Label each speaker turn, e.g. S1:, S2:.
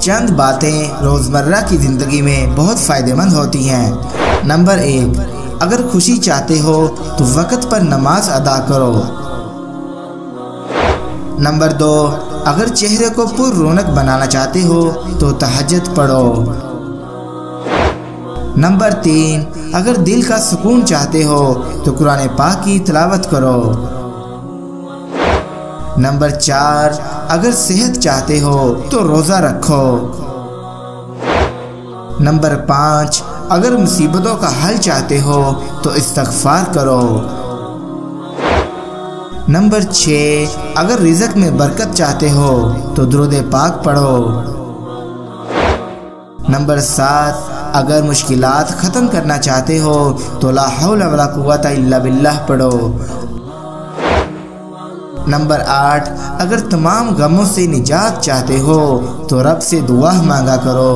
S1: چند باتیں روزمرہ کی زندگی میں بہت فائدہ مند ہوتی ہیں۔ نمبر 1، اگر خوشی چاہتے ہو تو وقت پر نماز ادا کرو۔ نمبر 2، اگر چہرے کو پر رونق بنانا چاہتے ہو تو تہجد پڑھو۔ نمبر 3، اگر دل کا سکون چاہتے ہو تو قرآن پاک کی تلاوت کرو۔ نمبر 4، اگر صحت چاہتے ہو تو روزہ رکھو۔ نمبر 5، اگر مصیبتوں کا حل چاہتے ہو تو استغفار کرو۔ نمبر 6، اگر رزق میں برکت چاہتے ہو تو درود پاک پڑھو۔ نمبر 7، اگر مشکلات ختم کرنا چاہتے ہو تو لا حول ولا قوت الا باللہ پڑھو۔ نمبر 8، اگر تمام غموں سے نجات چاہتے ہو تو رب سے دعا مانگا کرو۔